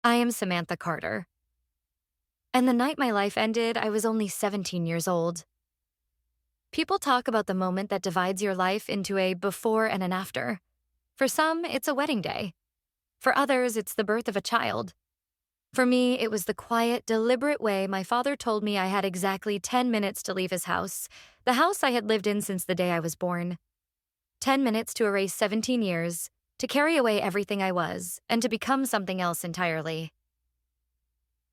I am Samantha Carter. And the night my life ended, I was only 17 years old. People talk about the moment that divides your life into a before and an after. For some, it's a wedding day. For others, it's the birth of a child. For me, it was the quiet, deliberate way my father told me I had exactly 10 minutes to leave his house, the house I had lived in since the day I was born. 10 minutes to erase 17 years, to carry away everything I was, and to become something else entirely.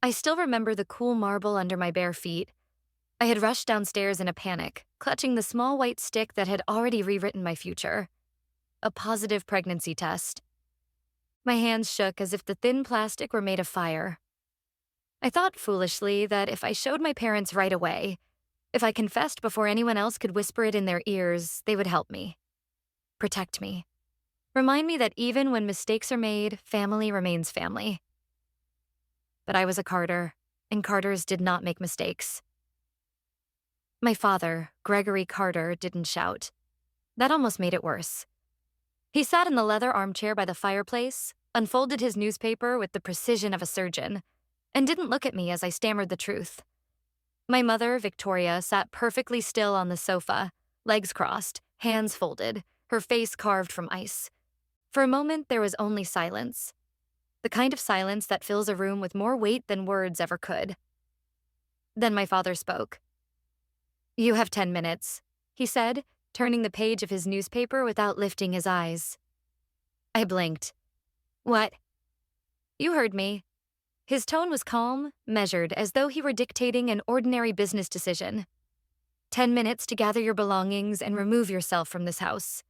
I still remember the cool marble under my bare feet. I had rushed downstairs in a panic, clutching the small white stick that had already rewritten my future. A positive pregnancy test. My hands shook as if the thin plastic were made of fire. I thought foolishly that if I showed my parents right away, if I confessed before anyone else could whisper it in their ears, they would help me. Protect me. Remind me that even when mistakes are made, family remains family. But I was a Carter, and Carters did not make mistakes. My father, Gregory Carter, didn't shout. That almost made it worse. He sat in the leather armchair by the fireplace, unfolded his newspaper with the precision of a surgeon, and didn't look at me as I stammered the truth. My mother, Victoria, sat perfectly still on the sofa, legs crossed, hands folded, her face carved from ice. For a moment, there was only silence. The kind of silence that fills a room with more weight than words ever could. Then my father spoke. "You have 10 minutes," he said, turning the page of his newspaper without lifting his eyes. I blinked. "What?" "You heard me." His tone was calm, measured, as though he were dictating an ordinary business decision. 10 minutes to gather your belongings and remove yourself from this house.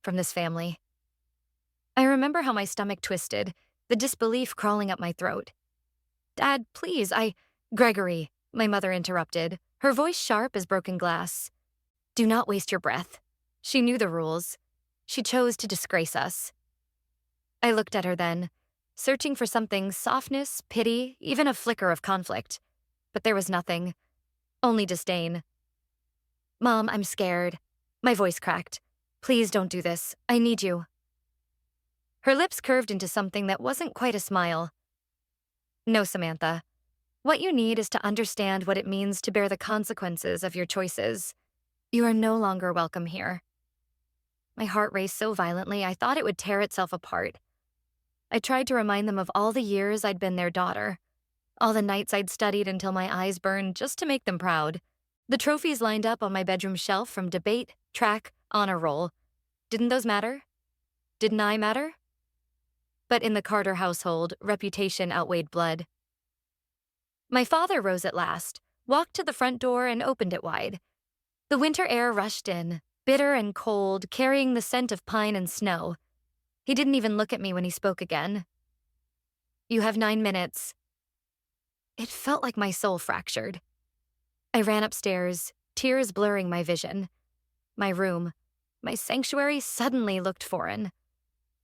From this family. I remember how my stomach twisted, the disbelief crawling up my throat. "Dad, please, Gregory," my mother interrupted, her voice sharp as broken glass. "Do not waste your breath." She knew the rules. She chose to disgrace us. I looked at her then, searching for something, softness, pity, even a flicker of conflict. But there was nothing. Only disdain. "Mom, I'm scared." My voice cracked. "Please don't do this. I need you." Her lips curved into something that wasn't quite a smile. "No, Samantha. What you need is to understand what it means to bear the consequences of your choices. You are no longer welcome here." My heart raced so violently I thought it would tear itself apart. I tried to remind them of all the years I'd been their daughter, all the nights I'd studied until my eyes burned just to make them proud, the trophies lined up on my bedroom shelf from debate, track, honor roll. Didn't those matter? Didn't I matter? But in the Carter household, reputation outweighed blood. My father rose at last, walked to the front door and opened it wide. The winter air rushed in, bitter and cold, carrying the scent of pine and snow. He didn't even look at me when he spoke again. "You have 9 minutes." It felt like my soul fractured. I ran upstairs, tears blurring my vision. My room, my sanctuary suddenly looked foreign.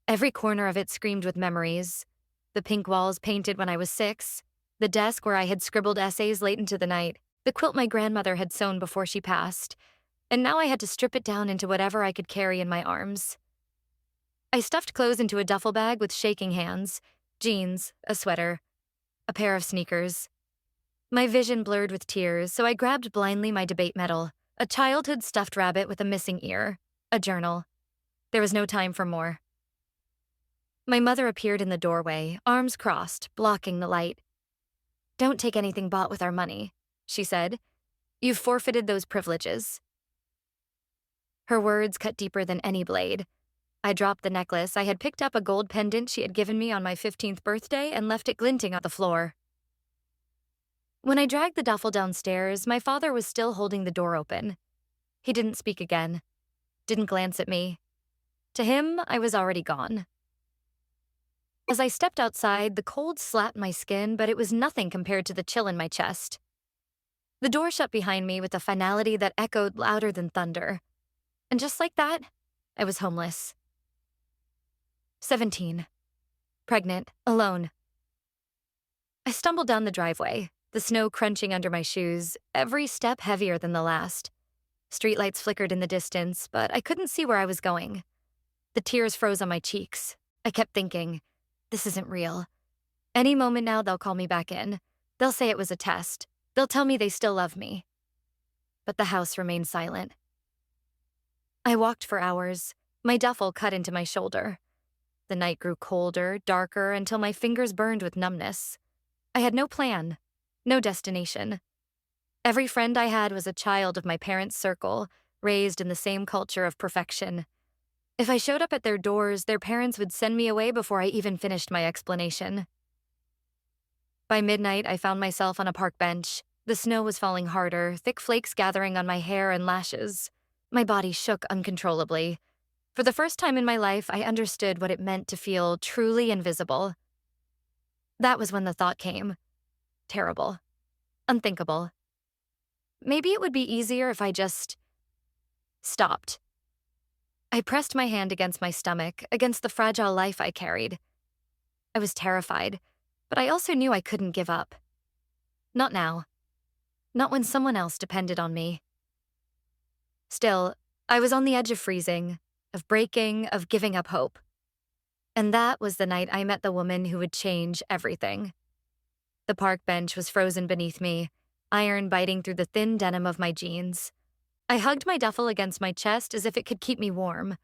Every corner of it screamed with memories. The pink walls painted when I was 6, the desk where I had scribbled essays late into the night, the quilt my grandmother had sewn before she passed, and now I had to strip it down into whatever I could carry in my arms. I stuffed clothes into a duffel bag with shaking hands, jeans, a sweater, a pair of sneakers. My vision blurred with tears, so I grabbed blindly my debate medal, a childhood stuffed rabbit with a missing ear, a journal. There was no time for more. My mother appeared in the doorway, arms crossed, blocking the light. "Don't take anything bought with our money," she said. "You've forfeited those privileges." Her words cut deeper than any blade. I dropped the necklace. I had picked up a gold pendant she had given me on my 15th birthday and left it glinting on the floor. When I dragged the duffel downstairs, my father was still holding the door open. He didn't speak again, didn't glance at me. To him, I was already gone. As I stepped outside, the cold slapped my skin, but it was nothing compared to the chill in my chest. The door shut behind me with a finality that echoed louder than thunder. And just like that, I was homeless. 17. Pregnant, alone. I stumbled down the driveway, the snow crunching under my shoes, every step heavier than the last. Streetlights flickered in the distance, but I couldn't see where I was going. The tears froze on my cheeks. I kept thinking, this isn't real. Any moment now, they'll call me back in. They'll say it was a test. They'll tell me they still love me. But the house remained silent. I walked for hours, my duffel cut into my shoulder. The night grew colder, darker, until my fingers burned with numbness. I had no plan, no destination. Every friend I had was a child of my parents' circle, raised in the same culture of perfection. If I showed up at their doors, their parents would send me away before I even finished my explanation. By midnight, I found myself on a park bench. The snow was falling harder, thick flakes gathering on my hair and lashes. My body shook uncontrollably. For the first time in my life, I understood what it meant to feel truly invisible. That was when the thought came. Terrible. Unthinkable. Maybe it would be easier if I just stopped. I pressed my hand against my stomach, against the fragile life I carried. I was terrified, but I also knew I couldn't give up. Not now. Not when someone else depended on me. Still, I was on the edge of freezing, of breaking, of giving up hope. And that was the night I met the woman who would change everything. The park bench was frozen beneath me, iron biting through the thin denim of my jeans. I hugged my duffel against my chest as if it could keep me warm,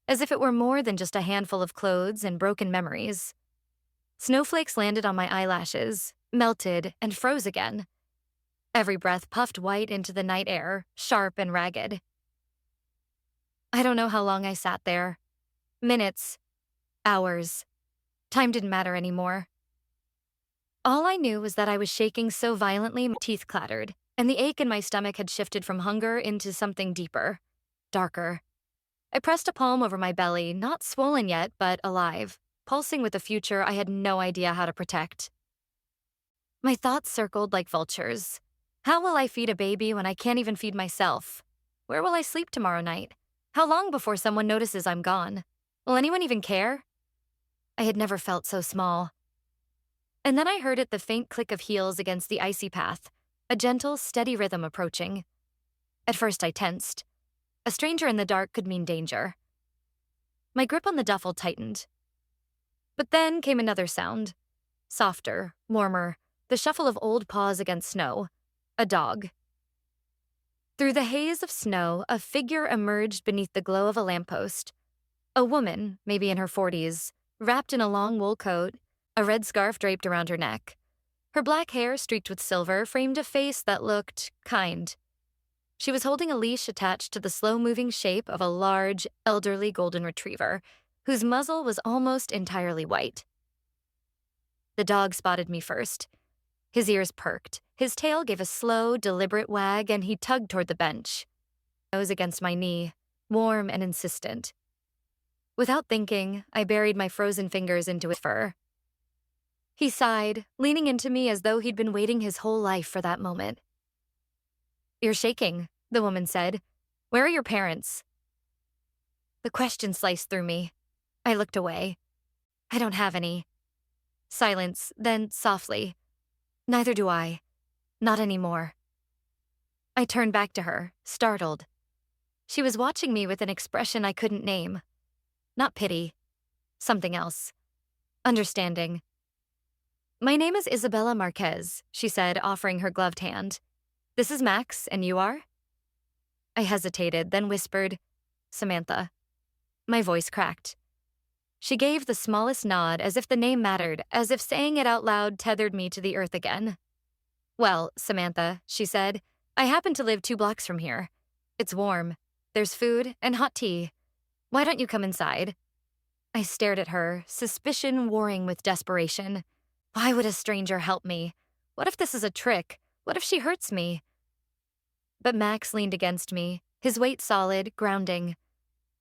as if it were more than just a handful of clothes and broken memories. Snowflakes landed on my eyelashes, melted, and froze again. Every breath puffed white into the night air, sharp and ragged. I don't know how long I sat there. Minutes. Hours. Time didn't matter anymore. All I knew was that I was shaking so violently my teeth clattered, and the ache in my stomach had shifted from hunger into something deeper, darker. I pressed a palm over my belly, not swollen yet, but alive, pulsing with a future I had no idea how to protect. My thoughts circled like vultures. How will I feed a baby when I can't even feed myself? Where will I sleep tomorrow night? How long before someone notices I'm gone? Will anyone even care? I had never felt so small. And then I heard the faint click of heels against the icy path, a gentle, steady rhythm approaching. At first I tensed. A stranger in the dark could mean danger. My grip on the duffel tightened. But then came another sound. Softer, warmer, the shuffle of old paws against snow. A dog. Through the haze of snow, a figure emerged beneath the glow of a lamppost. A woman, maybe in her 40s, wrapped in a long wool coat, a red scarf draped around her neck. Her black hair, streaked with silver, framed a face that looked kind. She was holding a leash attached to the slow-moving shape of a large, elderly golden retriever, whose muzzle was almost entirely white. The dog spotted me first. His ears perked, his tail gave a slow, deliberate wag, and he tugged toward the bench. Nose against my knee, warm and insistent. Without thinking, I buried my frozen fingers into his fur. He sighed, leaning into me as though he'd been waiting his whole life for that moment. "You're shaking," the woman said. "Where are your parents?" The question sliced through me. I looked away. "I don't have any." Silence, then softly. "Neither do I. Not anymore." I turned back to her, startled. She was watching me with an expression I couldn't name. Not pity. Something else. Understanding. "My name is Isabella Marquez," she said, offering her gloved hand. "This is Max, and you are?" I hesitated, then whispered, "Samantha." My voice cracked. She gave the smallest nod, as if the name mattered, as if saying it out loud tethered me to the earth again. "Well, Samantha," she said, "I happen to live 2 blocks from here. It's warm. There's food and hot tea. Why don't you come inside?" I stared at her, suspicion warring with desperation. Why would a stranger help me? What if this is a trick? What if she hurts me? But Max leaned against me, his weight solid, grounding.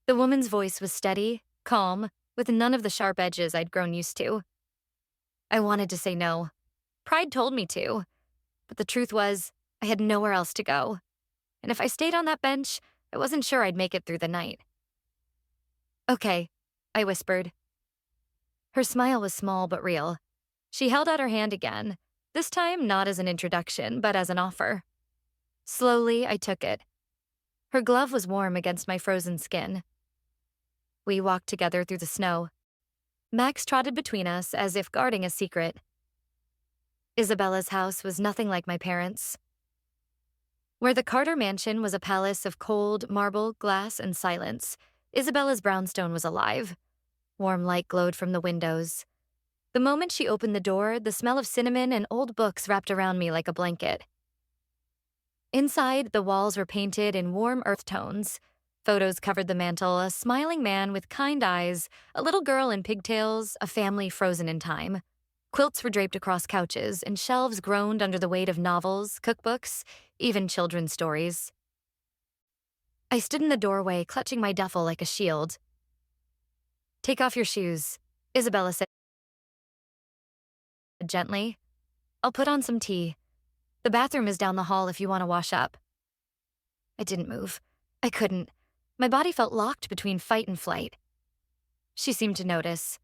The woman's voice was steady, calm, with none of the sharp edges I'd grown used to. I wanted to say no. Pride told me to. But the truth was, I had nowhere else to go. And if I stayed on that bench, I wasn't sure I'd make it through the night. "Okay," I whispered. Her smile was small but real. She held out her hand again, this time not as an introduction, but as an offer. Slowly, I took it. Her glove was warm against my frozen skin. We walked together through the snow. Max trotted between us as if guarding a secret. Isabella's house was nothing like my parents'. Where the Carter mansion was a palace of cold marble, glass, and silence, Isabella's brownstone was alive. Warm light glowed from the windows. The moment she opened the door, the smell of cinnamon and old books wrapped around me like a blanket. Inside, the walls were painted in warm earth tones. Photos covered the mantel, a smiling man with kind eyes, a little girl in pigtails, a family frozen in time. Quilts were draped across couches, and shelves groaned under the weight of novels, cookbooks, even children's stories. I stood in the doorway, clutching my duffel like a shield. "Take off your shoes," Isabella said gently. "I'll put on some tea. The bathroom is down the hall if you want to wash up." I didn't move. I couldn't. My body felt locked between fight and flight. She seemed to notice.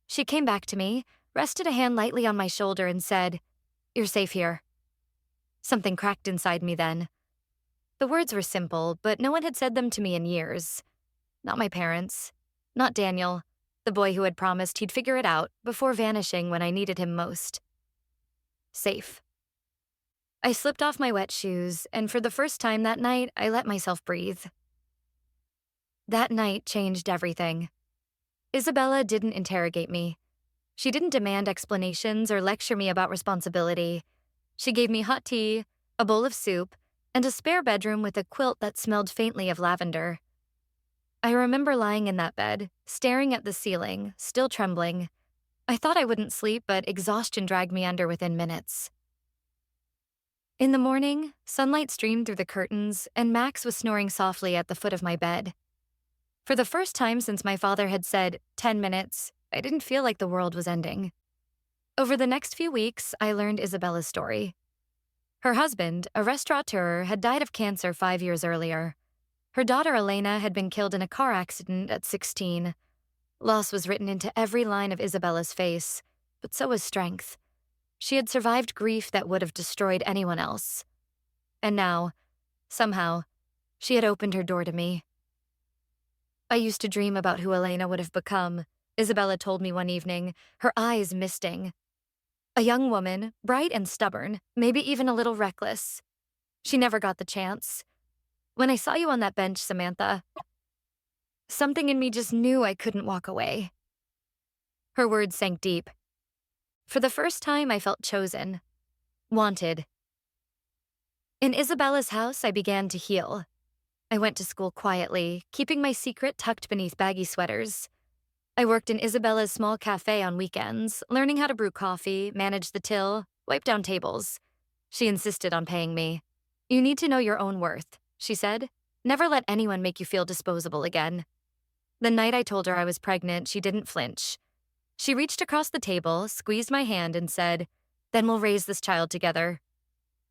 She came back to me, rested a hand lightly on my shoulder, and said, "You're safe here." Something cracked inside me then. The words were simple, but no one had said them to me in years. Not my parents. Not Daniel, the boy who had promised he'd figure it out before vanishing when I needed him most. Safe. I slipped off my wet shoes, and for the first time that night, I let myself breathe. That night changed everything. Isabella didn't interrogate me. She didn't demand explanations or lecture me about responsibility. She gave me hot tea, a bowl of soup, and a spare bedroom with a quilt that smelled faintly of lavender. I remember lying in that bed, staring at the ceiling, still trembling. I thought I wouldn't sleep, but exhaustion dragged me under within minutes. In the morning, sunlight streamed through the curtains, and Max was snoring softly at the foot of my bed. For the first time since my father had said 10 minutes, I didn't feel like the world was ending. Over the next few weeks, I learned Isabella's story. Her husband, a restaurateur, had died of cancer 5 years earlier. Her daughter Elena had been killed in a car accident at 16. Loss was written into every line of Isabella's face, but so was strength. She had survived grief that would have destroyed anyone else. And now, somehow, she had opened her door to me. "I used to dream about who Elena would have become," Isabella told me one evening, her eyes misting. "A young woman, bright and stubborn, maybe even a little reckless. She never got the chance. When I saw you on that bench, Samantha, something in me just knew I couldn't walk away." Her words sank deep. For the first time, I felt chosen. Wanted. In Isabella's house, I began to heal. I went to school quietly, keeping my secret tucked beneath baggy sweaters. I worked in Isabella's small cafe on weekends, learning how to brew coffee, manage the till, wipe down tables. She insisted on paying me. "You need to know your own worth," she said. "Never let anyone make you feel disposable again." The night I told her I was pregnant, she didn't flinch. She reached across the table, squeezed my hand, and said, "Then we'll raise this child together."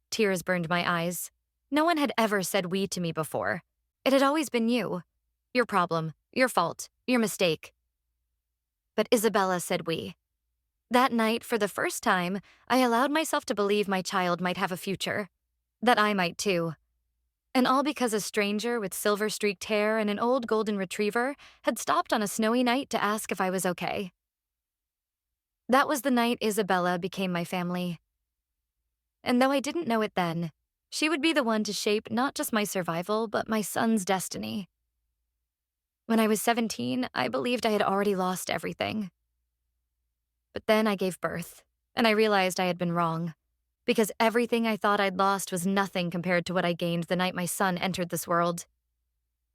Tears burned my eyes. No one had ever said "we" to me before. It had always been you. Your problem, your fault, your mistake. But Isabella said "we." That night, for the first time, I allowed myself to believe my child might have a future. That I might too. And all because a stranger with silver-streaked hair and an old golden retriever had stopped on a snowy night to ask if I was okay. That was the night Isabella became my family. And though I didn't know it then, she would be the one to shape not just my survival, but my son's destiny. When I was 17, I believed I had already lost everything. But then I gave birth, and I realized I had been wrong, because everything I thought I'd lost was nothing compared to what I gained the night my son entered this world.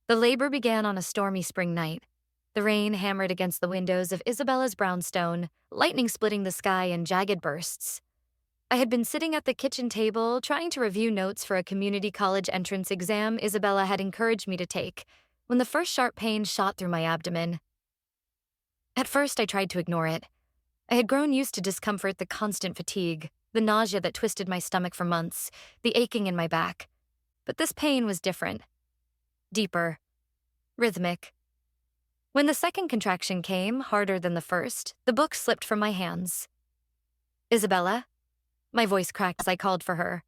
The labor began on a stormy spring night. The rain hammered against the windows of Isabella's brownstone, lightning splitting the sky in jagged bursts. I had been sitting at the kitchen table, trying to review notes for a community college entrance exam Isabella had encouraged me to take, when the first sharp pain shot through my abdomen. At first, I tried to ignore it. I had grown used to discomfort, the constant fatigue, the nausea that twisted my stomach for months, the aching in my back. But this pain was different. Deeper. Rhythmic. When the second contraction came, harder than the first, the book slipped from my hands. "Isabella?" My voice cracked as I called for her.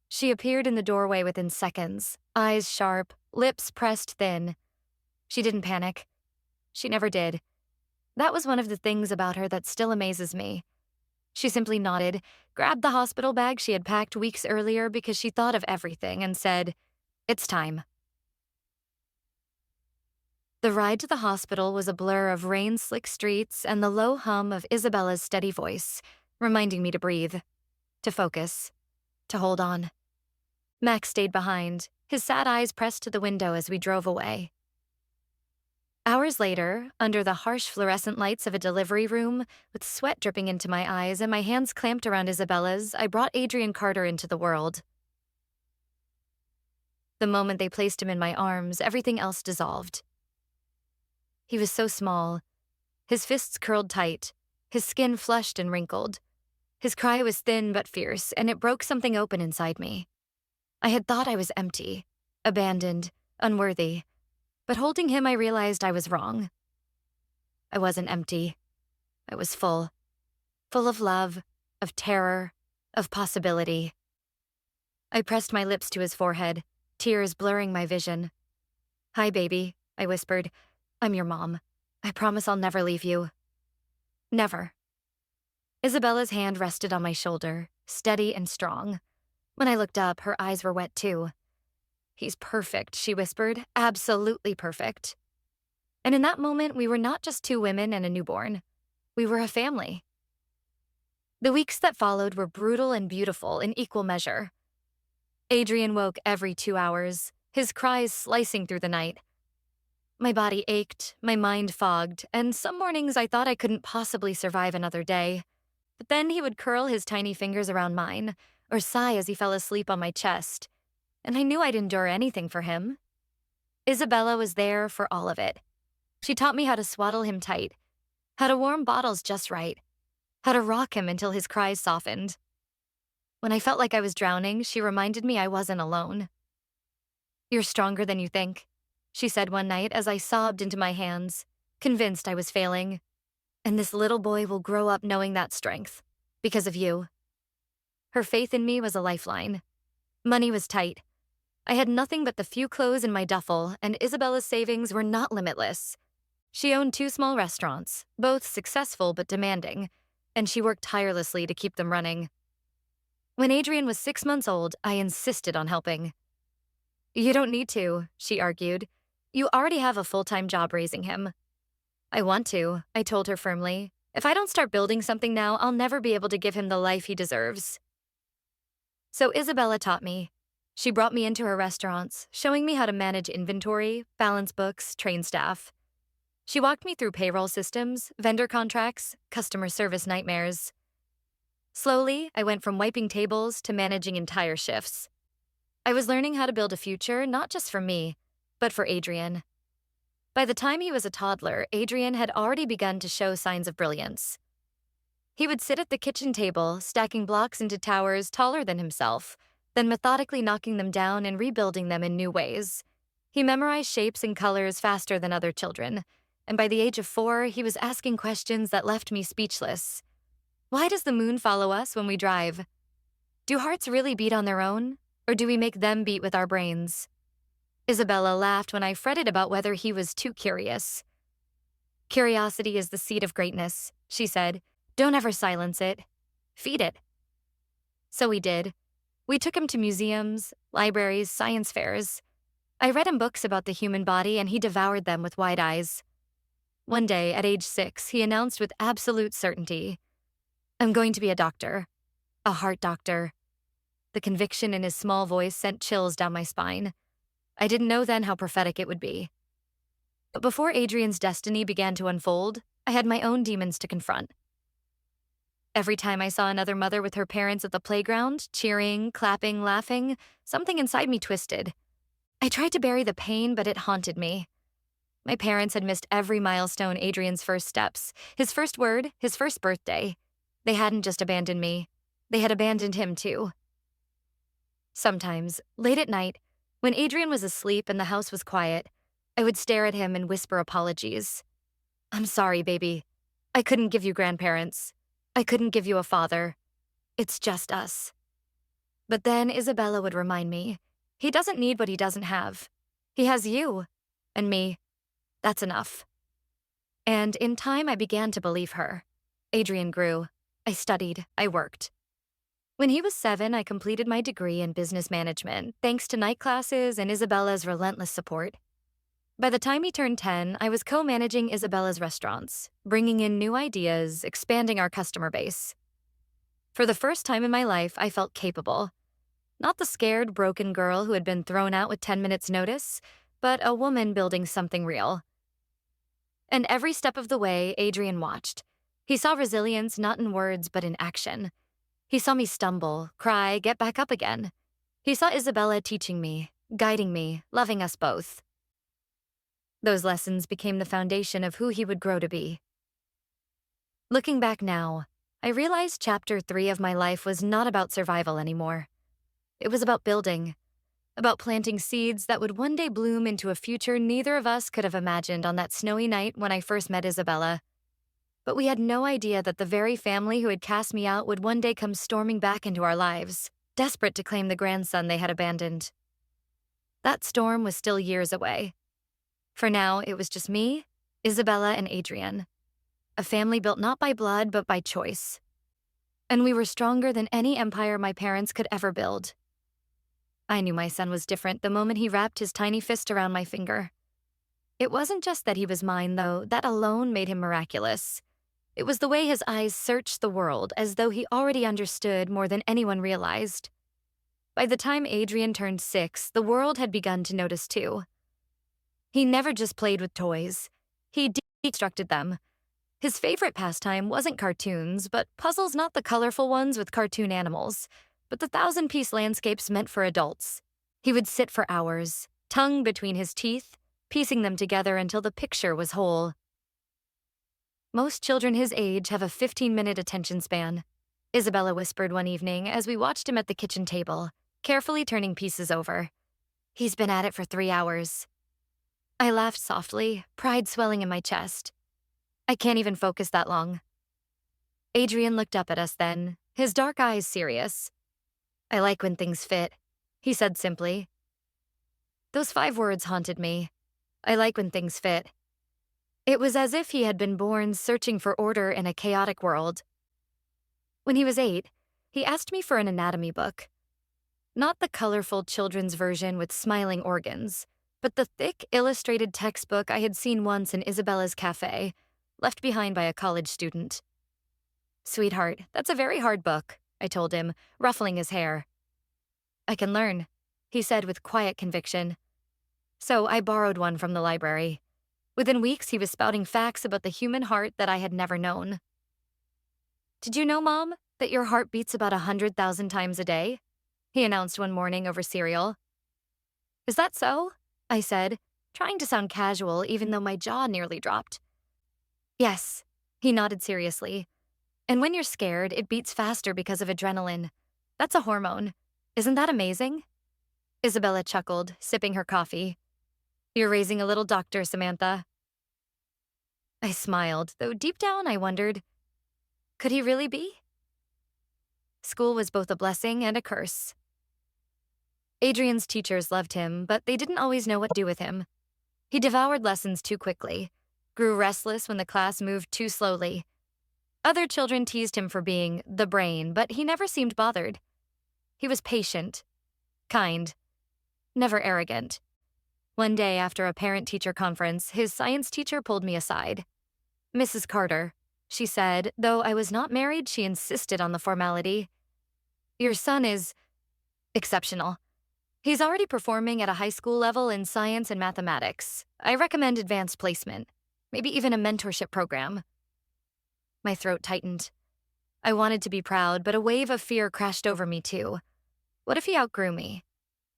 She appeared in the doorway within seconds, eyes sharp, lips pressed thin. She didn't panic. She never did. That was one of the things about her that still amazes me. She simply nodded, grabbed the hospital bag she had packed weeks earlier because she thought of everything, and said, "It's time." The ride to the hospital was a blur of rain-slick streets and the low hum of Isabella's steady voice, reminding me to breathe, to focus, to hold on. Max stayed behind, his sad eyes pressed to the window as we drove away. Hours later, under the harsh fluorescent lights of a delivery room, with sweat dripping into my eyes and my hands clamped around Isabella's, I brought Adrian Carter into the world. The moment they placed him in my arms, everything else dissolved. He was so small, his fists curled tight, his skin flushed and wrinkled. His cry was thin but fierce, and it broke something open inside me. I had thought I was empty, abandoned, unworthy, but holding him I realized I was wrong. I wasn't empty. I was full of love, of terror, of possibility. I pressed my lips to his forehead, tears blurring my vision. "Hi, baby," I whispered. "I'm your mom. I promise I'll never leave you." Never. Isabella's hand rested on my shoulder, steady and strong. When I looked up, her eyes were wet too. "He's perfect," she whispered, "absolutely perfect." And in that moment, we were not just two women and a newborn. We were a family. The weeks that followed were brutal and beautiful in equal measure. Adrian woke every 2 hours, his cries slicing through the night. My body ached, my mind fogged, and some mornings I thought I couldn't possibly survive another day. But then he would curl his tiny fingers around mine, or sigh as he fell asleep on my chest, and I knew I'd endure anything for him. Isabella was there for all of it. She taught me how to swaddle him tight, how to warm bottles just right, how to rock him until his cries softened. When I felt like I was drowning, she reminded me I wasn't alone. "You're stronger than you think," she said one night as I sobbed into my hands, convinced I was failing. "And this little boy will grow up knowing that strength, because of you." Her faith in me was a lifeline. Money was tight. I had nothing but the few clothes in my duffel, and Isabella's savings were not limitless. She owned 2 small restaurants, both successful but demanding, and she worked tirelessly to keep them running. When Adrian was 6 months old, I insisted on helping. "You don't need to," she argued. "You already have a full-time job raising him." "I want to," I told her firmly. "If I don't start building something now, I'll never be able to give him the life he deserves." So Isabella taught me. She brought me into her restaurants, showing me how to manage inventory, balance books, train staff. She walked me through payroll systems, vendor contracts, customer service nightmares. Slowly, I went from wiping tables to managing entire shifts. I was learning how to build a future not just for me, but for Adrian. By the time he was a toddler, Adrian had already begun to show signs of brilliance. He would sit at the kitchen table, stacking blocks into towers taller than himself, then methodically knocking them down and rebuilding them in new ways. He memorized shapes and colors faster than other children, and by the age of 4, he was asking questions that left me speechless. Why does the moon follow us when we drive? Do hearts really beat on their own, or do we make them beat with our brains? Isabella laughed when I fretted about whether he was too curious. "Curiosity is the seed of greatness," she said. "Don't ever silence it. Feed it." So we did. We took him to museums, libraries, science fairs. I read him books about the human body, and he devoured them with wide eyes. One day, at age 6, he announced with absolute certainty, "I'm going to be a doctor. A heart doctor." The conviction in his small voice sent chills down my spine. I didn't know then how prophetic it would be. But before Adrian's destiny began to unfold, I had my own demons to confront. Every time I saw another mother with her parents at the playground, cheering, clapping, laughing, something inside me twisted. I tried to bury the pain, but it haunted me. My parents had missed every milestone: Adrian's first steps, his first word, his first birthday. They hadn't just abandoned me. They had abandoned him too. Sometimes, late at night, when Adrian was asleep and the house was quiet, I would stare at him and whisper apologies. "I'm sorry, baby. I couldn't give you grandparents. I couldn't give you a father. It's just us." But then Isabella would remind me, "He doesn't need what he doesn't have. He has you and me. That's enough." And in time, I began to believe her. Adrian grew. I studied, I worked. When he was 7, I completed my degree in business management, thanks to night classes and Isabella's relentless support. By the time he turned 10, I was co-managing Isabella's restaurants, bringing in new ideas, expanding our customer base. For the first time in my life, I felt capable. Not the scared, broken girl who had been thrown out with 10 minutes' notice, but a woman building something real. And every step of the way, Adrian watched. He saw resilience not in words, but in action. He saw me stumble, cry, get back up again. He saw Isabella teaching me, guiding me, loving us both. Those lessons became the foundation of who he would grow to be. Looking back now, I realized chapter 3 of my life was not about survival anymore. It was about building, about planting seeds that would one day bloom into a future neither of us could have imagined on that snowy night when I first met Isabella. But we had no idea that the very family who had cast me out would one day come storming back into our lives, desperate to claim the grandson they had abandoned. That storm was still years away. For now, it was just me, Isabella, and Adrian. A family built not by blood, but by choice. And we were stronger than any empire my parents could ever build. I knew my son was different the moment he wrapped his tiny fist around my finger. It wasn't just that he was mine, though. That alone made him miraculous. It was the way his eyes searched the world as though he already understood more than anyone realized. By the time Adrian turned 6, the world had begun to notice too. He never just played with toys. He deconstructed them. His favorite pastime wasn't cartoons, but puzzles, not the colorful ones with cartoon animals, but the 1,000-piece landscapes meant for adults. He would sit for hours, tongue between his teeth, piecing them together until the picture was whole. Most children his age have a 15-minute attention span, Isabella whispered one evening as we watched him at the kitchen table, carefully turning pieces over. He's been at it for 3 hours. I laughed softly, pride swelling in my chest. I can't even focus that long. Adrian looked up at us then, his dark eyes serious. I like when things fit, he said simply. Those 5 words haunted me. I like when things fit. It was as if he had been born searching for order in a chaotic world. When he was 8, he asked me for an anatomy book. Not the colorful children's version with smiling organs, but the thick, illustrated textbook I had seen once in Isabella's cafe, left behind by a college student. Sweetheart, that's a very hard book, I told him, ruffling his hair. I can learn, he said with quiet conviction. So I borrowed one from the library. Within weeks, he was spouting facts about the human heart that I had never known. Did you know, Mom, that your heart beats about 100,000 times a day? He announced one morning over cereal. Is that so? I said, trying to sound casual even though my jaw nearly dropped. Yes, he nodded seriously. And when you're scared, it beats faster because of adrenaline. That's a hormone. Isn't that amazing? Isabella chuckled, sipping her coffee. You're raising a little doctor, Samantha. I smiled, though deep down I wondered, could he really be? School was both a blessing and a curse. Adrian's teachers loved him, but they didn't always know what to do with him. He devoured lessons too quickly, grew restless when the class moved too slowly. Other children teased him for being the brain, but he never seemed bothered. He was patient, kind, never arrogant. One day after a parent-teacher conference, his science teacher pulled me aside. Mrs. Carter, she said, though I was not married, she insisted on the formality. Your son is exceptional. He's already performing at a high school level in science and mathematics. I recommend advanced placement, maybe even a mentorship program. My throat tightened. I wanted to be proud, but a wave of fear crashed over me too. What if he outgrew me?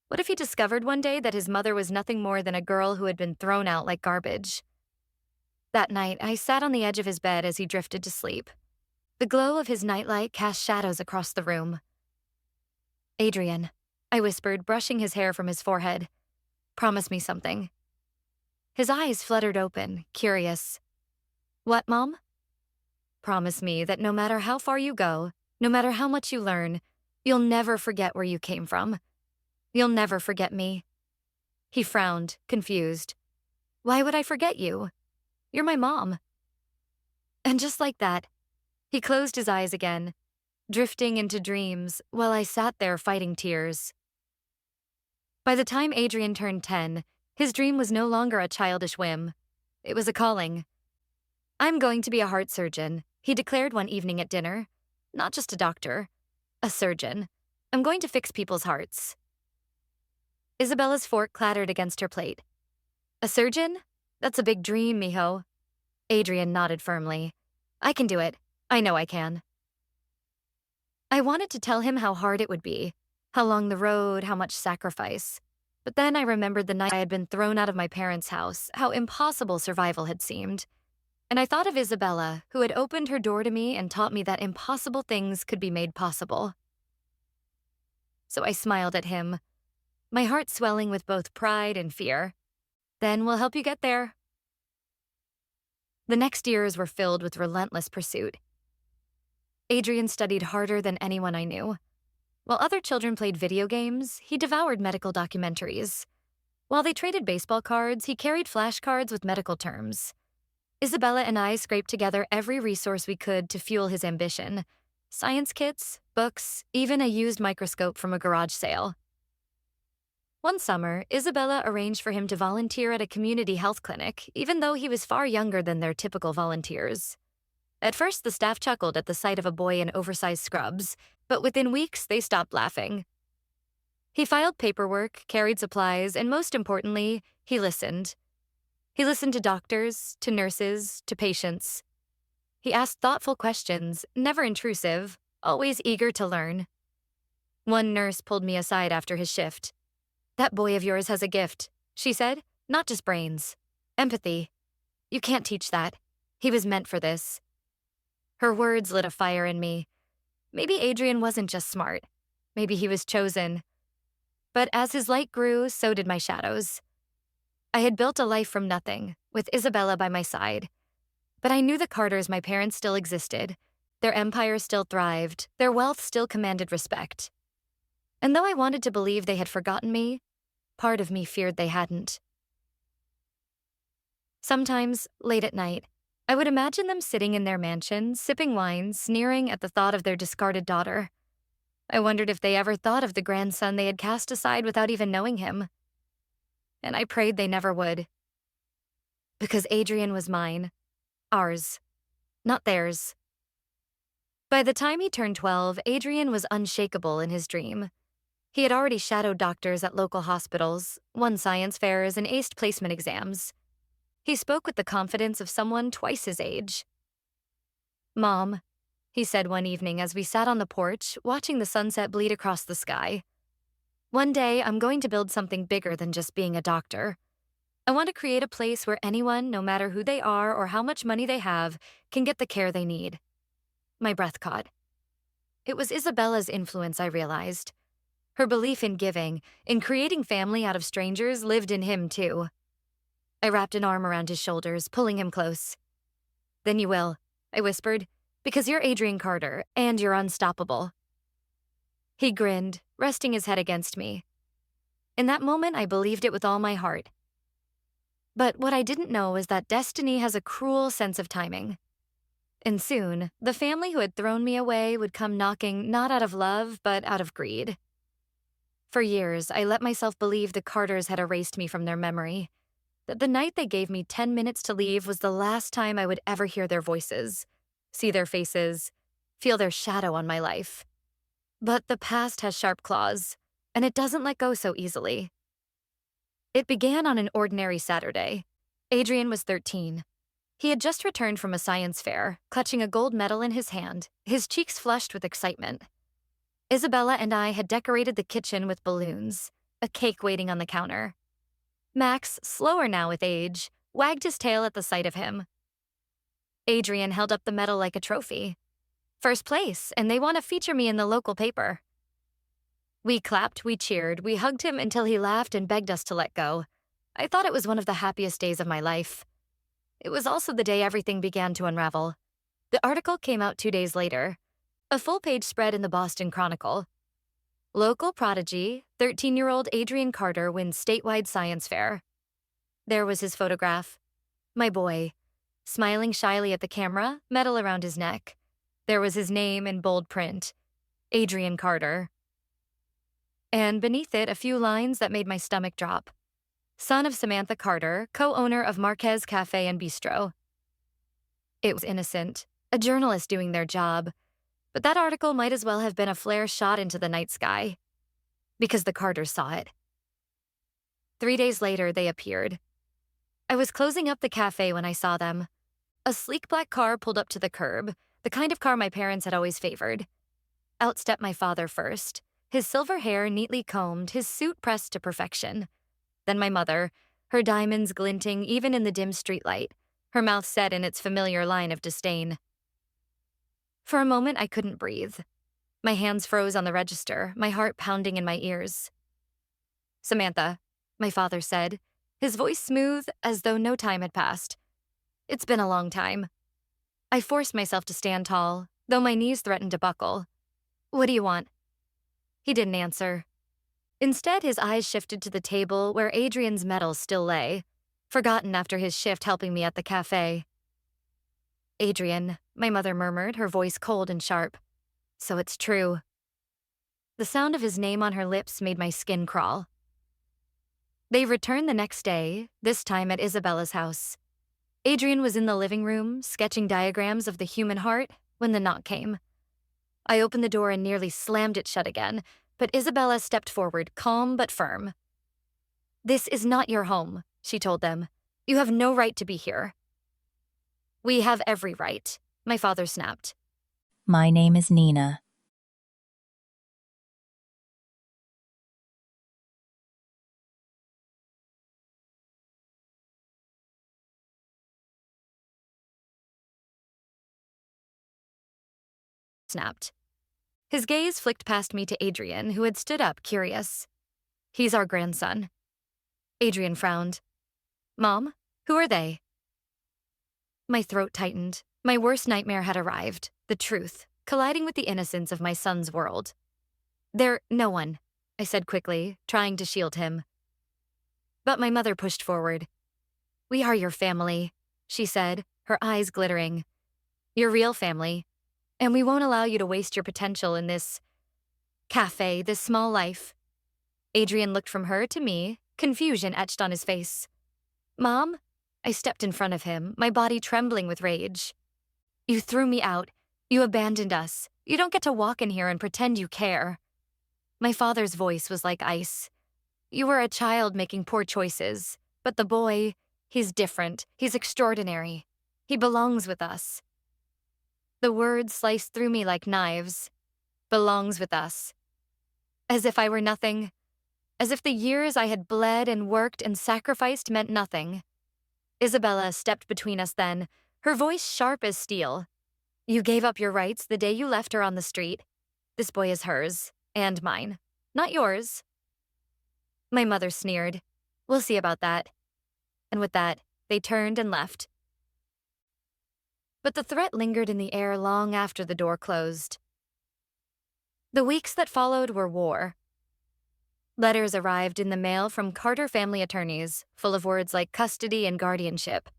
What if he discovered one day that his mother was nothing more than a girl who had been thrown out like garbage? That night, I sat on the edge of his bed as he drifted to sleep. The glow of his nightlight cast shadows across the room. Adrian, I whispered, brushing his hair from his forehead. Promise me something. His eyes fluttered open, curious. What, Mom? Promise me that no matter how far you go, no matter how much you learn, you'll never forget where you came from. You'll never forget me. He frowned, confused. Why would I forget you? You're my mom. And just like that, He closed his eyes again, drifting into dreams while I sat there fighting tears. By the time Adrian turned 10, his dream was no longer a childish whim. It was a calling. "I'm going to be a heart surgeon," he declared one evening at dinner. "Not just a doctor, a surgeon. I'm going to fix people's hearts." Isabella's fork clattered against her plate. "A surgeon? That's a big dream, mijo." Adrian nodded firmly. "I can do it. I know I can." I wanted to tell him how hard it would be, how long the road, how much sacrifice. But then I remembered the night I had been thrown out of my parents' house, how impossible survival had seemed. And I thought of Isabella, who had opened her door to me and taught me that impossible things could be made possible. So I smiled at him, my heart swelling with both pride and fear. "Then we'll help you get there." The next years were filled with relentless pursuit. Adrian studied harder than anyone I knew. While other children played video games, he devoured medical documentaries. While they traded baseball cards, he carried flashcards with medical terms. Isabella and I scraped together every resource we could to fuel his ambition. Science kits, books, even a used microscope from a garage sale. One summer, Isabella arranged for him to volunteer at a community health clinic, even though he was far younger than their typical volunteers. At first, the staff chuckled at the sight of a boy in oversized scrubs, but within weeks, they stopped laughing. He filed paperwork, carried supplies, and most importantly, he listened. He listened to doctors, to nurses, to patients. He asked thoughtful questions, never intrusive, always eager to learn. One nurse pulled me aside after his shift. "That boy of yours has a gift," she said. "Not just brains. Empathy. You can't teach that. He was meant for this." Her words lit a fire in me. Maybe Adrian wasn't just smart. Maybe he was chosen. But as his light grew, so did my shadows. I had built a life from nothing, with Isabella by my side. But I knew the Carters, my parents, still existed. Their empire still thrived. Their wealth still commanded respect. And though I wanted to believe they had forgotten me, part of me feared they hadn't. Sometimes, late at night, I would imagine them sitting in their mansion, sipping wine, sneering at the thought of their discarded daughter. I wondered if they ever thought of the grandson they had cast aside without even knowing him. And I prayed they never would. Because Adrian was mine. Ours. Not theirs. By the time he turned 12, Adrian was unshakable in his dream. He had already shadowed doctors at local hospitals, won science fairs, and aced placement exams. He spoke with the confidence of someone twice his age. "Mom," he said one evening as we sat on the porch, watching the sunset bleed across the sky. "One day, I'm going to build something bigger than just being a doctor. I want to create a place where anyone, no matter who they are or how much money they have, can get the care they need." My breath caught. It was Isabella's influence, I realized. Her belief in giving, in creating family out of strangers, lived in him too. I wrapped an arm around his shoulders, pulling him close. "Then you will," I whispered, "because you're Adrian Carter, and you're unstoppable." He grinned, resting his head against me. In that moment, I believed it with all my heart. But what I didn't know was that destiny has a cruel sense of timing. And soon, the family who had thrown me away would come knocking not out of love, but out of greed. For years, I let myself believe the Carters had erased me from their memory, that the night they gave me 10 minutes to leave was the last time I would ever hear their voices, see their faces, feel their shadow on my life. But the past has sharp claws, and it doesn't let go so easily. It began on an ordinary Saturday. Adrian was 13. He had just returned from a science fair, clutching a gold medal in his hand, his cheeks flushed with excitement. Isabella and I had decorated the kitchen with balloons, a cake waiting on the counter. Max, slower now with age, wagged his tail at the sight of him. Adrian held up the medal like a trophy. "First place, and they want to feature me in the local paper." We clapped, we cheered, we hugged him until he laughed and begged us to let go. I thought it was one of the happiest days of my life. It was also the day everything began to unravel. The article came out 2 days later. A full-page spread in the Boston Chronicle. Local prodigy, 13-year-old Adrian Carter wins statewide science fair. There was his photograph. My boy, smiling shyly at the camera, medal around his neck. There was his name in bold print, Adrian Carter, and beneath it a few lines that made my stomach drop. Son of Samantha Carter, co-owner of Marquez Cafe and Bistro. It was innocent, a journalist doing their job, but that article might as well have been a flare shot into the night sky, because the Carters saw it. 3 days later, they appeared. I was closing up the cafe when I saw them. A sleek black car pulled up to the curb, the kind of car my parents had always favored. Out stepped my father first, his silver hair neatly combed, his suit pressed to perfection. Then my mother, her diamonds glinting even in the dim streetlight, her mouth set in its familiar line of disdain. For a moment, I couldn't breathe. My hands froze on the register, my heart pounding in my ears. Samantha, my father said, his voice smooth as though no time had passed. It's been a long time. I forced myself to stand tall, though my knees threatened to buckle. What do you want? He didn't answer. Instead, his eyes shifted to the table where Adrian's medals still lay, forgotten after his shift helping me at the cafe. Adrian, my mother murmured, her voice cold and sharp. So it's true. The sound of his name on her lips made my skin crawl. They returned the next day, this time at Isabella's house. Adrian was in the living room, sketching diagrams of the human heart, when the knock came. I opened the door and nearly slammed it shut again, but Isabella stepped forward, calm but firm. This is not your home, she told them. You have no right to be here. We have every right, my father snapped. My name is Nina. Snapped. His gaze flicked past me to Adrian, who had stood up, curious. He's our grandson. Adrian frowned. Mom, who are they? My throat tightened. My worst nightmare had arrived, the truth, colliding with the innocence of my son's world. They're no one, I said quickly, trying to shield him. But my mother pushed forward. We are your family, she said, her eyes glittering. Your real family. And we won't allow you to waste your potential in this cafe, this small life. Adrian looked from her to me, confusion etched on his face. Mom? I stepped in front of him, my body trembling with rage. You threw me out. You abandoned us. You don't get to walk in here and pretend you care. My father's voice was like ice. You were a child making poor choices, but the boy, he's different. He's extraordinary. He belongs with us. The words sliced through me like knives. Belongs with us. As if I were nothing. As if the years I had bled and worked and sacrificed meant nothing. Isabella stepped between us then, her voice sharp as steel. You gave up your rights the day you left her on the street. This boy is hers, and mine, not yours. My mother sneered. We'll see about that. And with that, they turned and left. But the threat lingered in the air long after the door closed. The weeks that followed were war. Letters arrived in the mail from Carter family attorneys, full of words like custody and guardianship.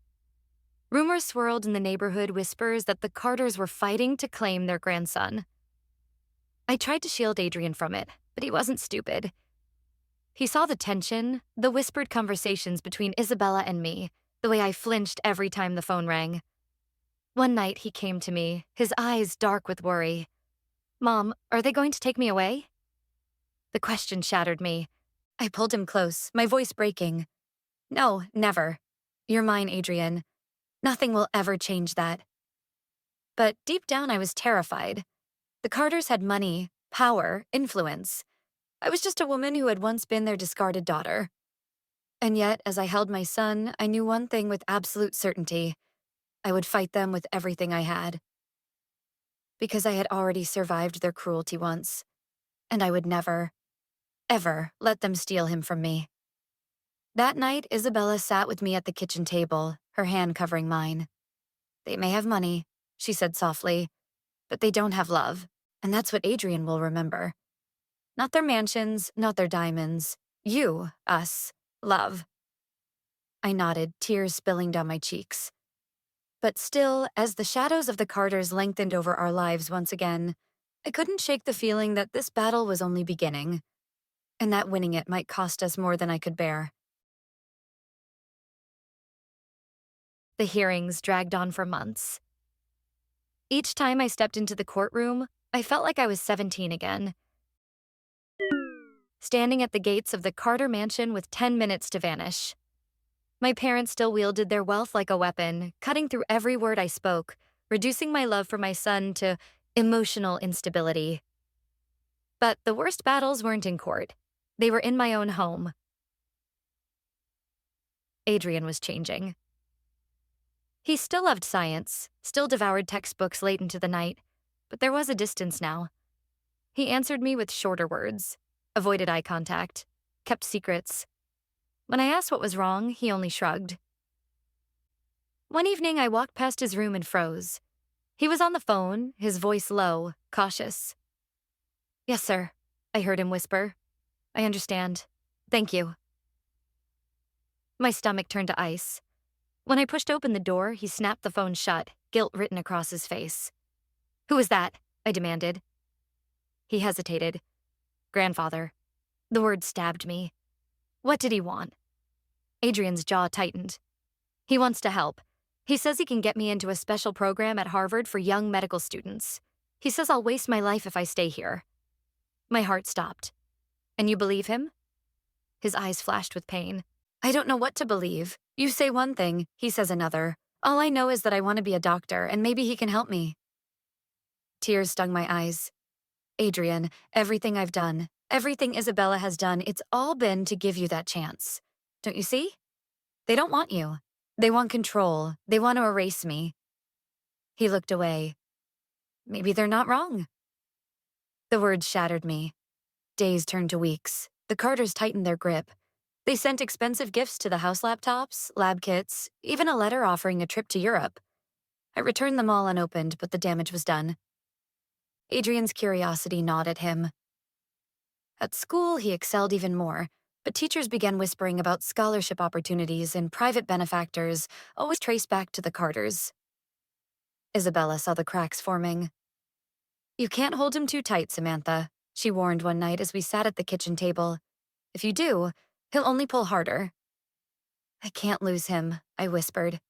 Rumors swirled in the neighborhood, whispers that the Carters were fighting to claim their grandson. I tried to shield Adrian from it, but he wasn't stupid. He saw the tension, the whispered conversations between Isabella and me, the way I flinched every time the phone rang. One night he came to me, his eyes dark with worry. Mom, are they going to take me away? The question shattered me. I pulled him close, my voice breaking. No, never. You're mine, Adrian. Nothing will ever change that. But deep down I was terrified. The Carters had money, power, influence. I was just a woman who had once been their discarded daughter. And yet, as I held my son, I knew one thing with absolute certainty. I would fight them with everything I had. Because I had already survived their cruelty once. And I would never, ever let them steal him from me. That night, Isabella sat with me at the kitchen table, her hand covering mine. They may have money, she said softly, but they don't have love, and that's what Adrian will remember. Not their mansions, not their diamonds. You, us, love. I nodded, tears spilling down my cheeks. But still, as the shadows of the Carters lengthened over our lives once again, I couldn't shake the feeling that this battle was only beginning, and that winning it might cost us more than I could bear. The hearings dragged on for months. Each time I stepped into the courtroom, I felt like I was 17 again, standing at the gates of the Carter mansion with 10 minutes to vanish. My parents still wielded their wealth like a weapon, cutting through every word I spoke, reducing my love for my son to emotional instability. But the worst battles weren't in court. They were in my own home. Adrian was changing. He still loved science, still devoured textbooks late into the night, but there was a distance now. He answered me with shorter words, avoided eye contact, kept secrets. When I asked what was wrong, he only shrugged. One evening, I walked past his room and froze. He was on the phone, his voice low, cautious. "Yes, sir," I heard him whisper. "I understand. Thank you." My stomach turned to ice. When I pushed open the door, he snapped the phone shut, guilt written across his face. "Who was that?" I demanded. He hesitated. "Grandfather." The word stabbed me. What did he want? Adrian's jaw tightened. "He wants to help. He says he can get me into a special program at Harvard for young medical students. He says I'll waste my life if I stay here." My heart stopped. "And you believe him?" His eyes flashed with pain. "I don't know what to believe. You say one thing, he says another. All I know is that I want to be a doctor, and maybe he can help me." Tears stung my eyes. "Adrian, everything I've done, everything Isabella has done, it's all been to give you that chance. Don't you see? They don't want you. They want control. They want to erase me." He looked away. "Maybe they're not wrong." The words shattered me. Days turned to weeks. The Carters tightened their grip. They sent expensive gifts to the house laptops, lab kits, even a letter offering a trip to Europe. I returned them all unopened, but the damage was done. Adrian's curiosity gnawed at him. At school, he excelled even more, but teachers began whispering about scholarship opportunities and private benefactors, always traced back to the Carters. Isabella saw the cracks forming. "You can't hold him too tight, Samantha," she warned one night as we sat at the kitchen table. "If you do, he'll only pull harder." "I can't lose him," I whispered.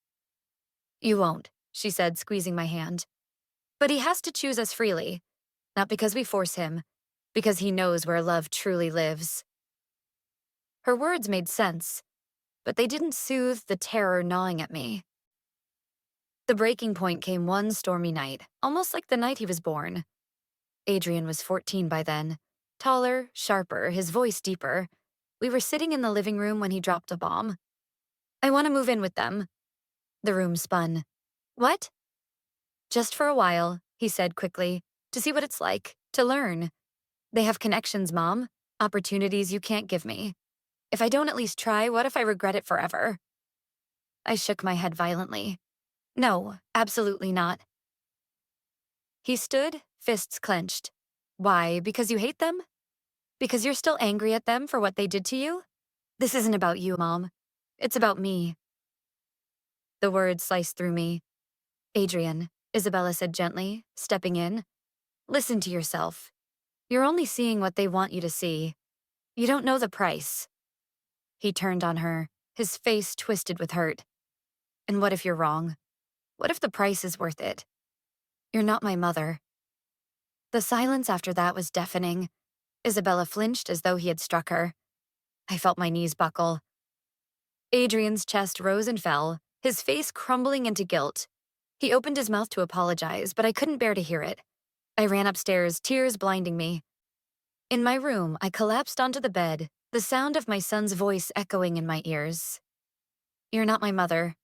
"You won't," she said, squeezing my hand. "But he has to choose us freely, not because we force him, because he knows where love truly lives." Her words made sense, but they didn't soothe the terror gnawing at me. The breaking point came one stormy night, almost like the night he was born. Adrian was 14 by then, taller, sharper, his voice deeper. We were sitting in the living room when he dropped a bomb. "I want to move in with them." The room spun. "What?" "Just for a while," he said quickly, "to see what it's like, to learn. They have connections, Mom, opportunities you can't give me. If I don't at least try, what if I regret it forever?" I shook my head violently. "No, absolutely not." He stood, fists clenched. "Why, because you hate them? Because you're still angry at them for what they did to you? This isn't about you, Mom. It's about me." The words sliced through me. "Adrian," Isabella said gently, stepping in. "Listen to yourself. You're only seeing what they want you to see. You don't know the price." He turned on her, his face twisted with hurt. "And what if you're wrong? What if the price is worth it? You're not my mother." The silence after that was deafening. Isabella flinched as though he had struck her. I felt my knees buckle. Adrian's chest rose and fell, his face crumbling into guilt. He opened his mouth to apologize, but I couldn't bear to hear it. I ran upstairs, tears blinding me. In my room, I collapsed onto the bed, the sound of my son's voice echoing in my ears. "You're not my mother."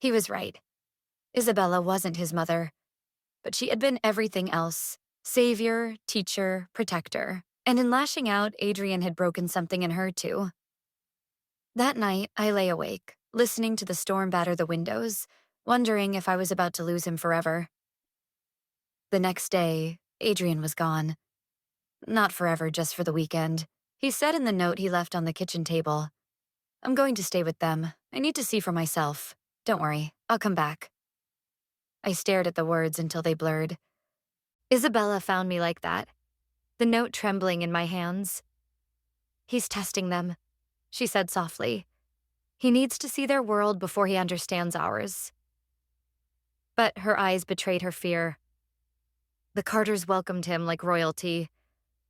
He was right. Isabella wasn't his mother, but she had been everything else: savior, teacher, protector. And in lashing out, Adrian had broken something in her too. That night, I lay awake, listening to the storm batter the windows, wondering if I was about to lose him forever. The next day, Adrian was gone. Not forever, just for the weekend. He said in the note he left on the kitchen table, "I'm going to stay with them. I need to see for myself. Don't worry, I'll come back." I stared at the words until they blurred. Isabella found me like that, the note trembling in my hands. He's testing them, she said softly. He needs to see their world before he understands ours. But her eyes betrayed her fear. The Carters welcomed him like royalty.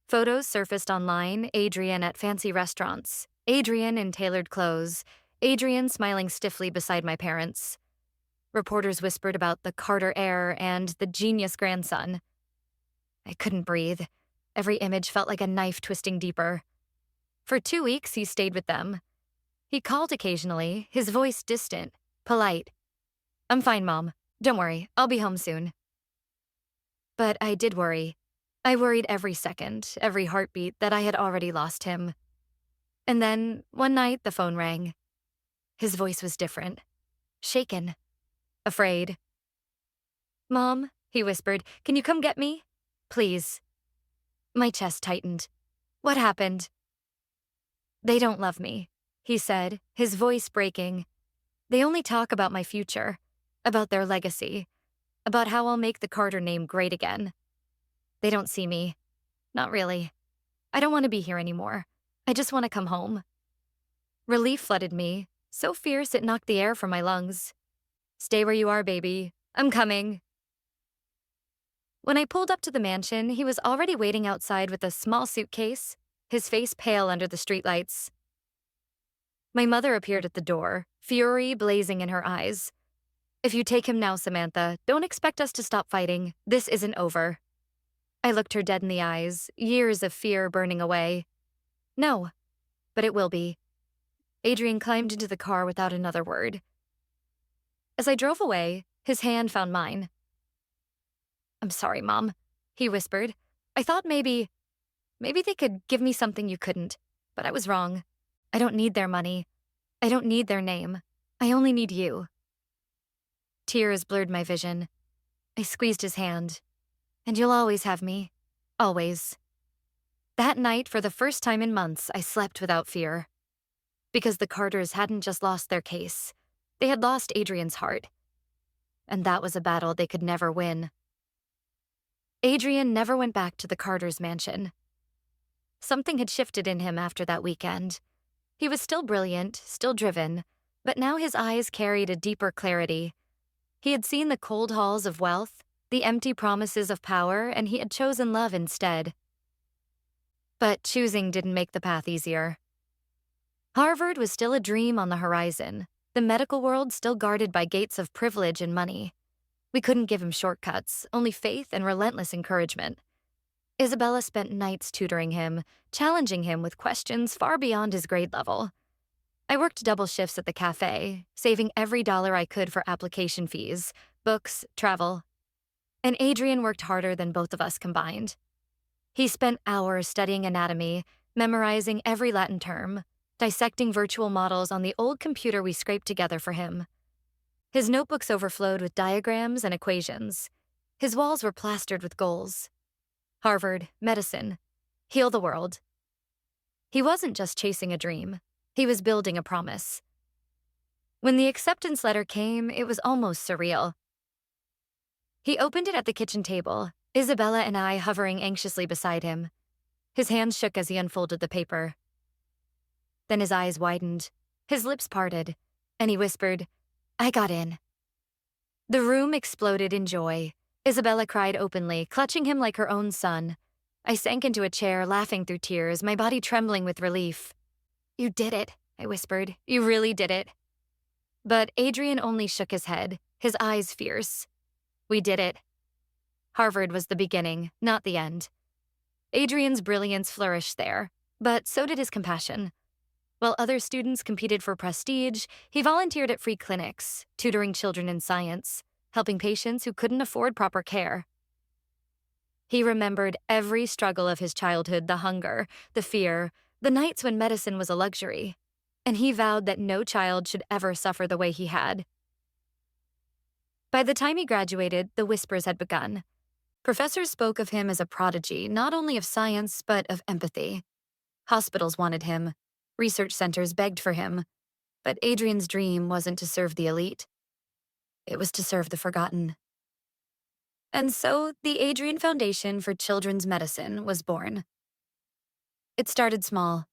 Photos surfaced online, Adrian at fancy restaurants, Adrian in tailored clothes, Adrian smiling stiffly beside my parents. Reporters whispered about the Carter heir and the genius grandson. I couldn't breathe. Every image felt like a knife twisting deeper. For 2 weeks, he stayed with them. He called occasionally, his voice distant, polite. "I'm fine, Mom. Don't worry, I'll be home soon." But I did worry. I worried every second, every heartbeat that I had already lost him. And then, one night, the phone rang. His voice was different. Shaken. Afraid. "Mom," he whispered, "can you come get me? Please." My chest tightened. What happened? "They don't love me," he said, his voice breaking. "They only talk about my future, about their legacy, about how I'll make the Carter name great again. They don't see me. Not really. I don't want to be here anymore. I just want to come home." Relief flooded me, so fierce it knocked the air from my lungs. "Stay where you are, baby. I'm coming." When I pulled up to the mansion, he was already waiting outside with a small suitcase, his face pale under the streetlights. My mother appeared at the door, fury blazing in her eyes. "If you take him now, Samantha, don't expect us to stop fighting. This isn't over." I looked her dead in the eyes, years of fear burning away. "No, but it will be." Adrian climbed into the car without another word. As I drove away, his hand found mine. "I'm sorry, Mom," he whispered. "I thought maybe they could give me something you couldn't, but I was wrong. I don't need their money. I don't need their name. I only need you." Tears blurred my vision. I squeezed his hand. "And you'll always have me. Always." That night, for the first time in months, I slept without fear. Because the Carters hadn't just lost their case. They had lost Adrian's heart. And that was a battle they could never win. Adrian never went back to the Carters' mansion. Something had shifted in him after that weekend. He was still brilliant, still driven, but now his eyes carried a deeper clarity. He had seen the cold halls of wealth, the empty promises of power, and he had chosen love instead. But choosing didn't make the path easier. Harvard was still a dream on the horizon, the medical world still guarded by gates of privilege and money. We couldn't give him shortcuts, only faith and relentless encouragement. Isabella spent nights tutoring him, challenging him with questions far beyond his grade level. I worked double shifts at the cafe, saving every dollar I could for application fees, books, travel. And Adrian worked harder than both of us combined. He spent hours studying anatomy, memorizing every Latin term, dissecting virtual models on the old computer we scraped together for him. His notebooks overflowed with diagrams and equations. His walls were plastered with goals. Harvard, medicine, heal the world. He wasn't just chasing a dream. He was building a promise. When the acceptance letter came, it was almost surreal. He opened it at the kitchen table, Isabella and I hovering anxiously beside him. His hands shook as he unfolded the paper. Then his eyes widened, his lips parted, and he whispered, "I got in." The room exploded in joy. Isabella cried openly, clutching him like her own son. I sank into a chair, laughing through tears, my body trembling with relief. "You did it," I whispered. "You really did it." But Adrian only shook his head, his eyes fierce. "We did it." Harvard was the beginning, not the end. Adrian's brilliance flourished there, but so did his compassion. While other students competed for prestige, he volunteered at free clinics, tutoring children in science, helping patients who couldn't afford proper care. He remembered every struggle of his childhood, the hunger, the fear, the nights when medicine was a luxury, and he vowed that no child should ever suffer the way he had. By the time he graduated, the whispers had begun. Professors spoke of him as a prodigy, not only of science, but of empathy. Hospitals wanted him. Research centers begged for him. But Adrian's dream wasn't to serve the elite. It was to serve the forgotten. And so the Adrian Foundation for Children's Medicine was born. It started small.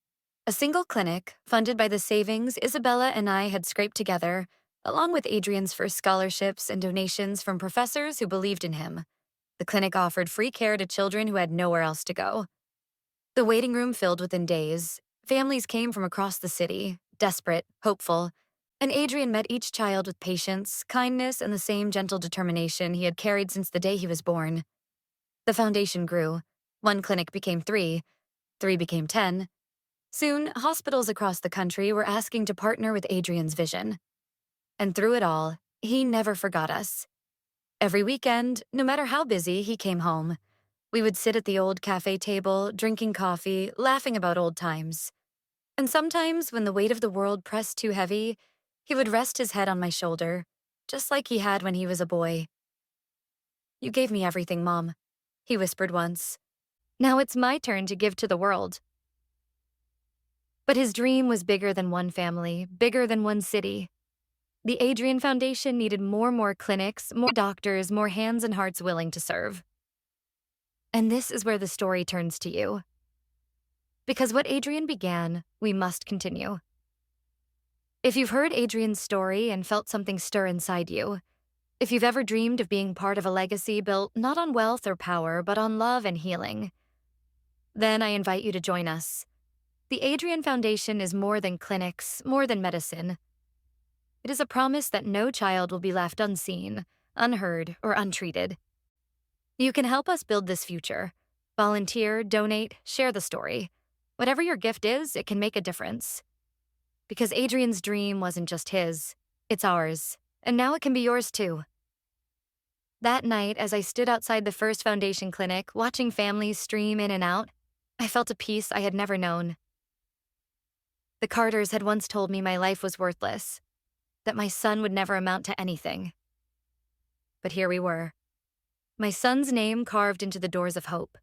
A single clinic, funded by the savings Isabella and I had scraped together, along with Adrian's first scholarships and donations from professors who believed in him. The clinic offered free care to children who had nowhere else to go. The waiting room filled within days. Families came from across the city, desperate, hopeful, and Adrian met each child with patience, kindness, and the same gentle determination he had carried since the day he was born. The foundation grew. One clinic became three, three became 10. Soon, hospitals across the country were asking to partner with Adrian's vision. And through it all, he never forgot us. Every weekend, no matter how busy, he came home. We would sit at the old cafe table, drinking coffee, laughing about old times. And sometimes, when the weight of the world pressed too heavy, he would rest his head on my shoulder, just like he had when he was a boy. "You gave me everything, Mom," he whispered once. "Now it's my turn to give to the world." But his dream was bigger than one family, bigger than one city. The Adrian Foundation needed more clinics, more doctors, more hands and hearts willing to serve. And this is where the story turns to you. Because what Adrian began, we must continue. If you've heard Adrian's story and felt something stir inside you, if you've ever dreamed of being part of a legacy built not on wealth or power, but on love and healing, then I invite you to join us. The Adrian Foundation is more than clinics, more than medicine. It is a promise that no child will be left unseen, unheard, or untreated. You can help us build this future. Volunteer, donate, share the story. Whatever your gift is, it can make a difference. Because Adrian's dream wasn't just his, it's ours. And now it can be yours too. That night, as I stood outside the first foundation clinic, watching families stream in and out, I felt a peace I had never known. The Carters had once told me my life was worthless, that my son would never amount to anything. But here we were. My son's name carved into the doors of hope.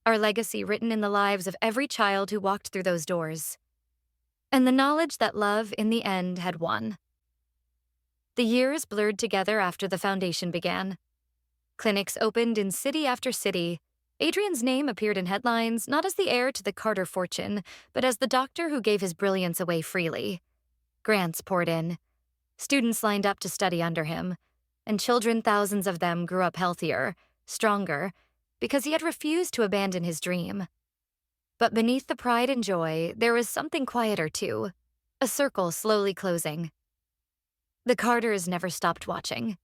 Our legacy written in the lives of every child who walked through those doors. And the knowledge that love, in the end, had won. The years blurred together after the foundation began. Clinics opened in city after city. Adrian's name appeared in headlines not as the heir to the Carter fortune, but as the doctor who gave his brilliance away freely. Grants poured in. Students lined up to study under him. And children, thousands of them, grew up healthier, stronger, because he had refused to abandon his dream. But beneath the pride and joy, there was something quieter too. A circle slowly closing. The Carters never stopped watching.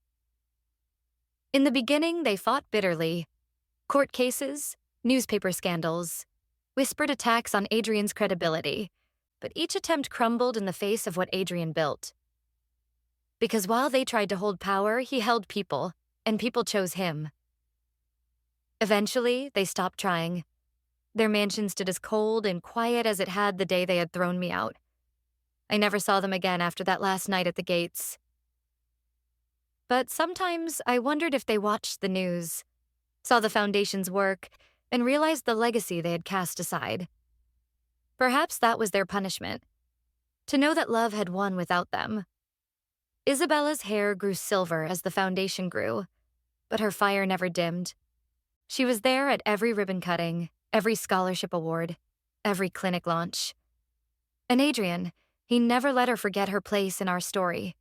In the beginning, they fought bitterly. Court cases, newspaper scandals, whispered attacks on Adrian's credibility, but each attempt crumbled in the face of what Adrian built. Because while they tried to hold power, he held people, and people chose him. Eventually, they stopped trying. Their mansion stood as cold and quiet as it had the day they had thrown me out. I never saw them again after that last night at the gates. But sometimes I wondered if they watched the news, saw the foundation's work, and realized the legacy they had cast aside. Perhaps that was their punishment, to know that love had won without them. Isabella's hair grew silver as the foundation grew, but her fire never dimmed. She was there at every ribbon cutting, every scholarship award, every clinic launch. And Adrian, he never let her forget her place in our story.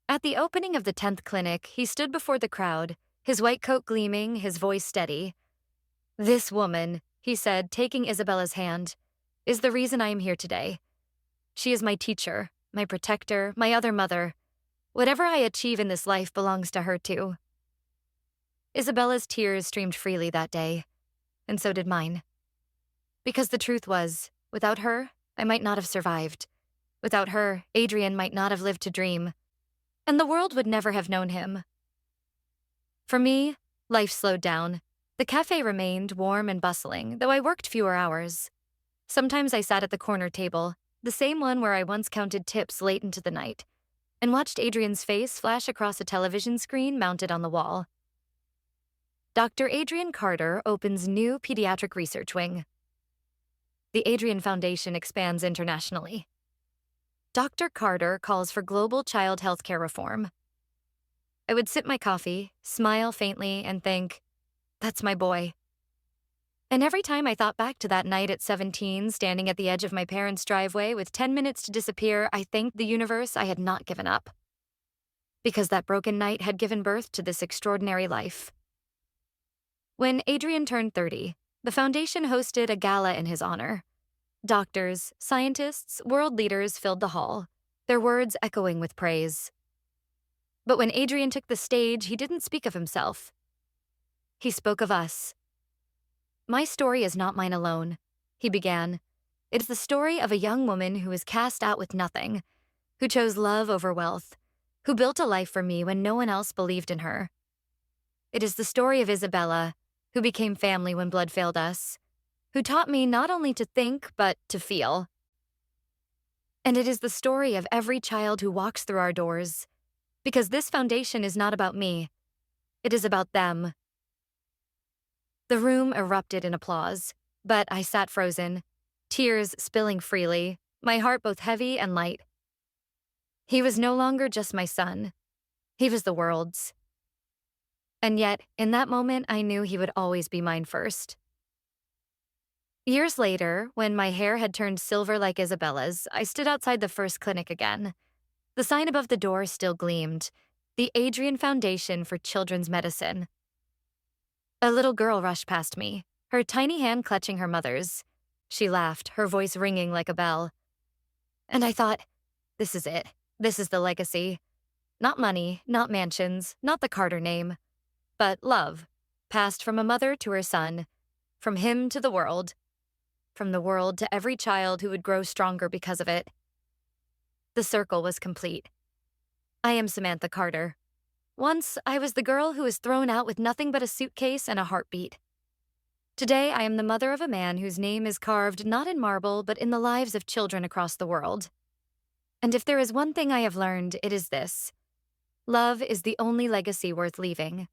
At the opening of the 10th clinic, he stood before the crowd, his white coat gleaming, his voice steady. "This woman," he said, taking Isabella's hand, "is the reason I am here today. She is my teacher, my protector, my other mother. Whatever I achieve in this life belongs to her too." Isabella's tears streamed freely that day, and so did mine. Because the truth was, without her, I might not have survived. Without her, Adrian might not have lived to dream. And the world would never have known him. For me, life slowed down. The cafe remained warm and bustling, though I worked fewer hours. Sometimes I sat at the corner table, the same one where I once counted tips late into the night, and watched Adrian's face flash across a television screen mounted on the wall. Dr. Adrian Carter opens new pediatric research wing. The Adrian Foundation expands internationally. Dr. Carter calls for global child health care reform. I would sip my coffee, smile faintly, and think, that's my boy. And every time I thought back to that night at 17, standing at the edge of my parents' driveway with 10 minutes to disappear, I thanked the universe I had not given up. Because that broken night had given birth to this extraordinary life. When Adrian turned 30, the foundation hosted a gala in his honor. Doctors, scientists, world leaders filled the hall, their words echoing with praise. But when Adrian took the stage, he didn't speak of himself. He spoke of us. My story is not mine alone, he began. It is the story of a young woman who was cast out with nothing, who chose love over wealth, who built a life for me when no one else believed in her. It is the story of Isabella, who became family when blood failed us, who taught me not only to think, but to feel. And it is the story of every child who walks through our doors, because this foundation is not about me. It is about them. The room erupted in applause, but I sat frozen, tears spilling freely, my heart both heavy and light. He was no longer just my son. He was the world's. And yet, in that moment, I knew he would always be mine first. Years later, when my hair had turned silver like Isabella's, I stood outside the first clinic again. The sign above the door still gleamed, the Adrian Foundation for Children's Medicine. A little girl rushed past me, her tiny hand clutching her mother's. She laughed, her voice ringing like a bell. And I thought, this is it. This is the legacy. Not money, not mansions, not the Carter name, but love, passed from a mother to her son, from him to the world, from the world to every child who would grow stronger because of it. The circle was complete. I am Samantha Carter. Once, I was the girl who was thrown out with nothing but a suitcase and a heartbeat. Today, I am the mother of a man whose name is carved not in marble, but in the lives of children across the world. And if there is one thing I have learned, it is this. Love is the only legacy worth leaving.